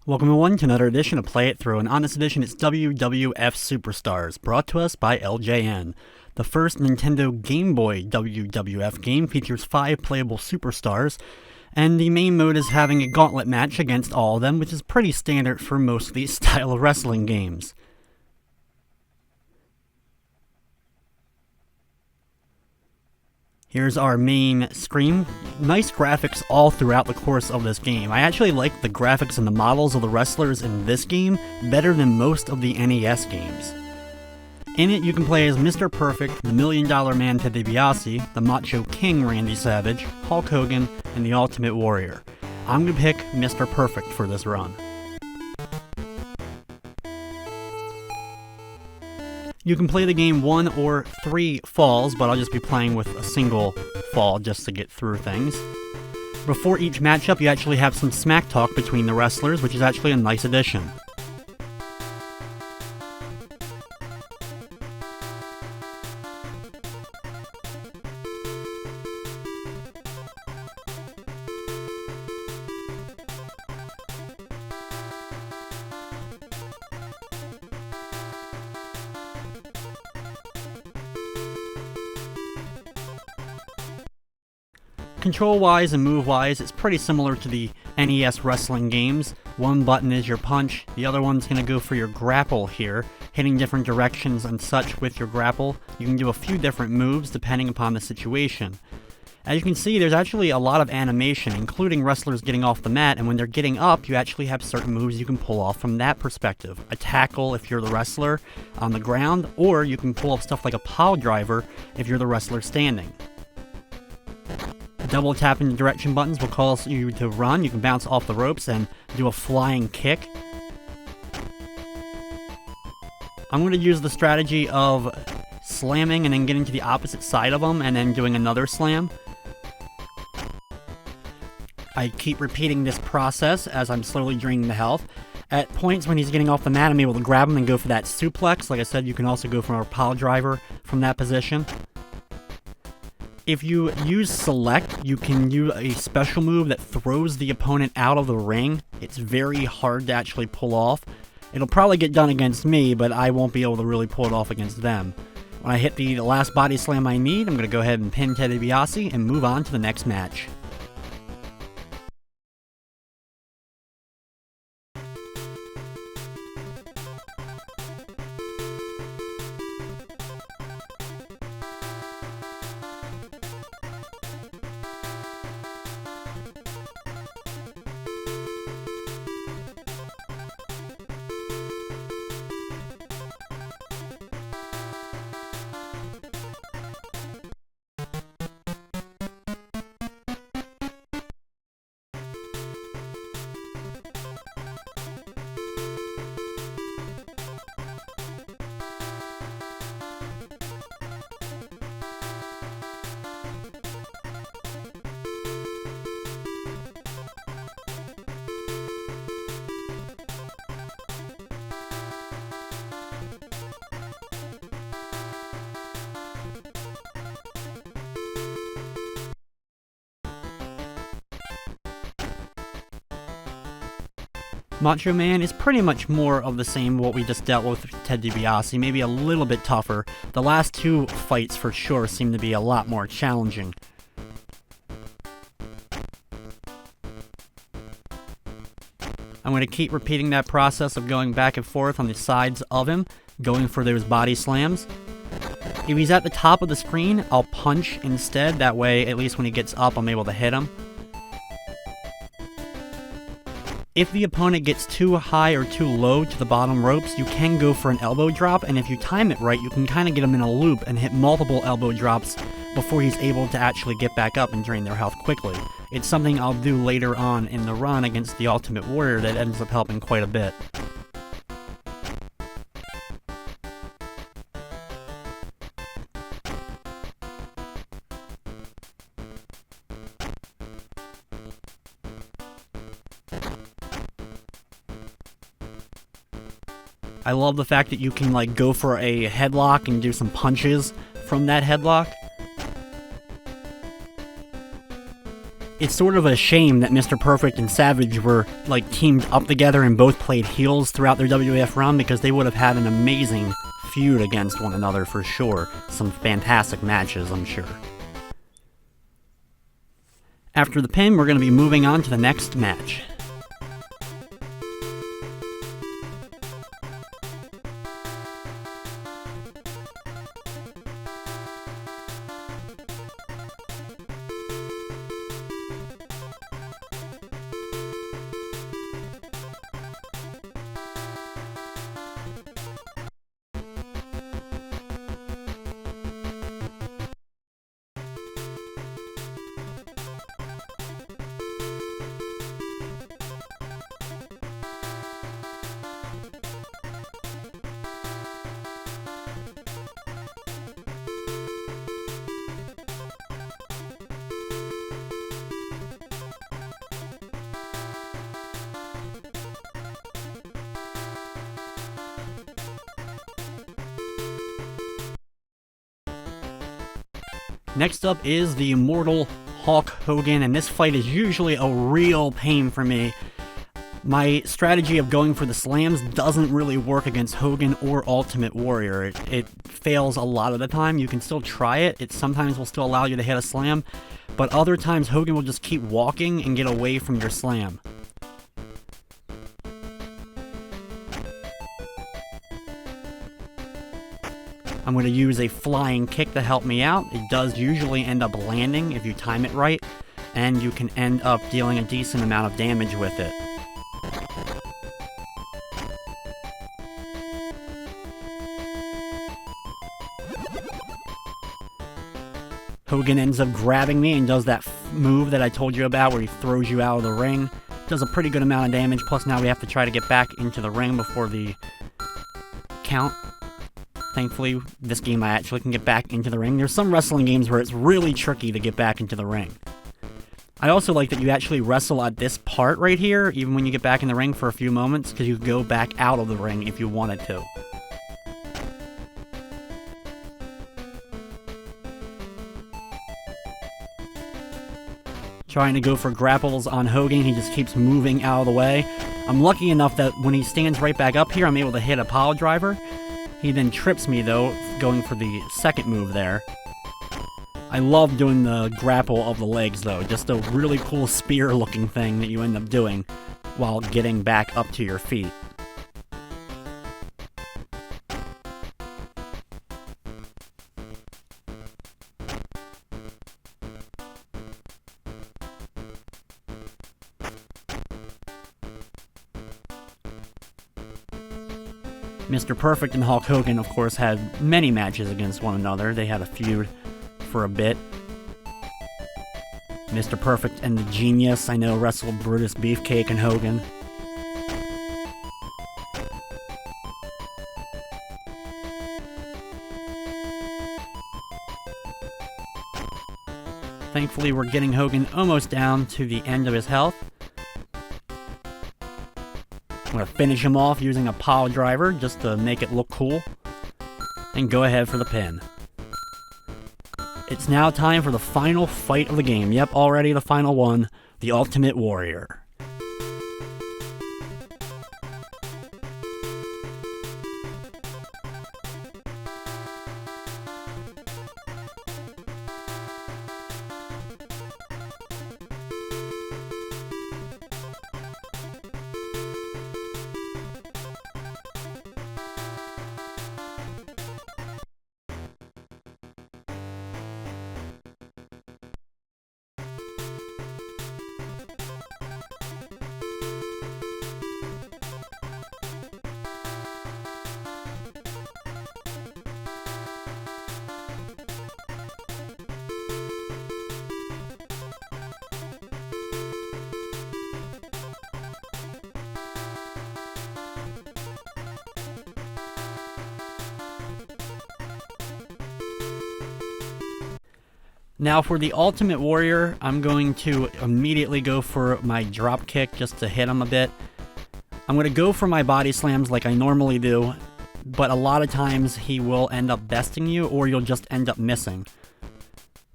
Welcome everyone to another edition of Play It Through, and on this edition it's WWF Superstars, brought to us by LJN. The first Nintendo Game Boy WWF game features 5 playable superstars, and the main mode is having a gauntlet match against all of them, which is pretty standard for most of these style of wrestling games. Here's our main screen. Nice graphics all throughout the course of this game. I actually like the graphics and the models of the wrestlers in this game better than most of the NES games. In it, you can play as Mr. Perfect, the $1 Million Man Ted DiBiase, the Macho King Randy Savage, Hulk Hogan, and the Ultimate Warrior. I'm going to pick Mr. Perfect for this run. You can play the game 1 or 3 falls, but I'll just be playing with a single fall just to get through things. Before each matchup, you actually have some smack talk between the wrestlers, which is actually a nice addition. Control-wise and move-wise, it's pretty similar to the NES wrestling games. One button is your punch, the other one's going to go for your grapple here, hitting different directions and such with your grapple. You can do a few different moves depending upon the situation. As you can see, there's actually a lot of animation, including wrestlers getting off the mat, and when they're getting up, you actually have certain moves you can pull off from that perspective. A tackle if you're the wrestler on the ground, or you can pull off stuff like a pile driver if you're the wrestler standing. Double tapping the direction buttons will cause you to run. You can bounce off the ropes and do a flying kick. I'm going to use the strategy of slamming and then getting to the opposite side of them and then doing another slam. I keep repeating this process as I'm slowly draining the health. At points when he's getting off the mat, I'm able to grab him and go for that suplex. Like I said, you can also go for a pile driver from that position. If you use select, you can use a special move that throws the opponent out of the ring. It's very hard to actually pull off. It'll probably get done against me, but I won't be able to really pull it off against them. When I hit the last body slam I need, I'm going to go ahead and pin Ted DiBiase and move on to the next match. Macho Man is pretty much more of the same what we just dealt with Ted DiBiase, maybe a little bit tougher. The last 2 fights for sure seem to be a lot more challenging. I'm going to keep repeating that process of going back and forth on the sides of him, going for those body slams. If he's at the top of the screen, I'll punch instead, that way at least when he gets up I'm able to hit him. If the opponent gets too high or too low to the bottom ropes, you can go for an elbow drop, and if you time it right, you can kind of get him in a loop and hit multiple elbow drops before he's able to actually get back up and drain their health quickly. It's something I'll do later on in the run against the Ultimate Warrior that ends up helping quite a bit. I love the fact that you can like go for a headlock and do some punches from that headlock. It's sort of a shame that Mr. Perfect and Savage were like teamed up together and both played heels throughout their WWF run, because they would have had an amazing feud against one another for sure. Some fantastic matches, I'm sure. After the pin, we're going to be moving on to the next match. Next up is the immortal Hulk Hogan, and this fight is usually a real pain for me. My strategy of going for the slams doesn't really work against Hogan or Ultimate Warrior. It fails a lot of the time. You can still try it. It sometimes will still allow you to hit a slam, but other times Hogan will just keep walking and get away from your slam. I'm going to use a flying kick to help me out. It does usually end up landing if you time it right, and you can end up dealing a decent amount of damage with it. Hogan ends up grabbing me and does that move that I told you about where he throws you out of the ring. Does a pretty good amount of damage, plus now we have to try to get back into the ring before the count. Thankfully, this game I actually can get back into the ring. There's some wrestling games where it's really tricky to get back into the ring. I also like that you actually wrestle at this part right here, even when you get back in the ring for a few moments, because you can go back out of the ring if you wanted to. Trying to go for grapples on Hogan, he just keeps moving out of the way. I'm lucky enough that when he stands right back up here, I'm able to hit a pile driver. He then trips me, though, going for the second move there. I love doing the grapple of the legs, though. Just a really cool spear-looking thing that you end up doing while getting back up to your feet. Mr. Perfect and Hulk Hogan, of course, had many matches against one another. They had a feud for a bit. Mr. Perfect and the Genius, I know, wrestled Brutus Beefcake and Hogan. Thankfully, we're getting Hogan almost down to the end of his health. I'm going to finish him off using a pile driver just to make it look cool. And go ahead for the pin. It's now time for the final fight of the game. Yep, already the final one. The Ultimate Warrior. Now for the Ultimate Warrior, I'm going to immediately go for my drop kick just to hit him a bit. I'm going to go for my body slams like I normally do, but a lot of times he will end up besting you or you'll just end up missing.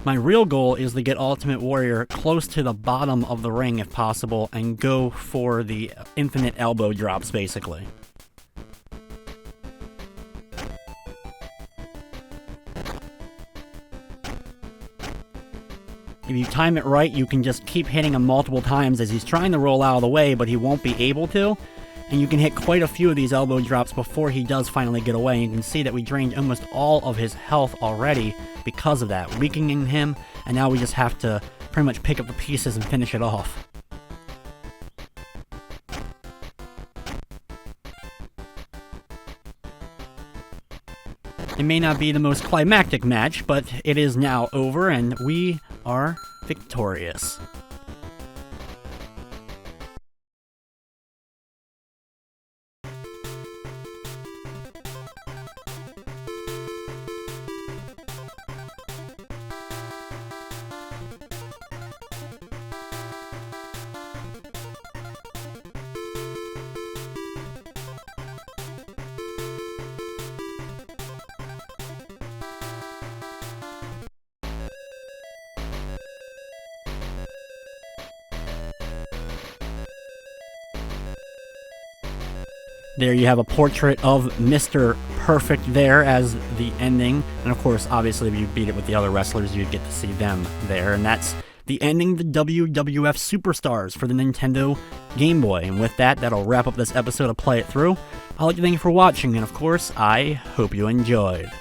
My real goal is to get Ultimate Warrior close to the bottom of the ring if possible and go for the infinite elbow drops, basically. If you time it right, you can just keep hitting him multiple times as he's trying to roll out of the way, but he won't be able to. And you can hit quite a few of these elbow drops before he does finally get away. You can see that we drained almost all of his health already because of that, weakening him, and now we just have to pretty much pick up the pieces and finish it off. It may not be the most climactic match, but it is now over, and we are victorious. There you have a portrait of Mr. Perfect there as the ending. And of course, obviously, if you beat it with the other wrestlers, you'd get to see them there. And that's the ending to WWF Superstars for the Nintendo Game Boy. And with that, that'll wrap up this episode of Play It Through. I'd like to thank you for watching, and of course, I hope you enjoyed.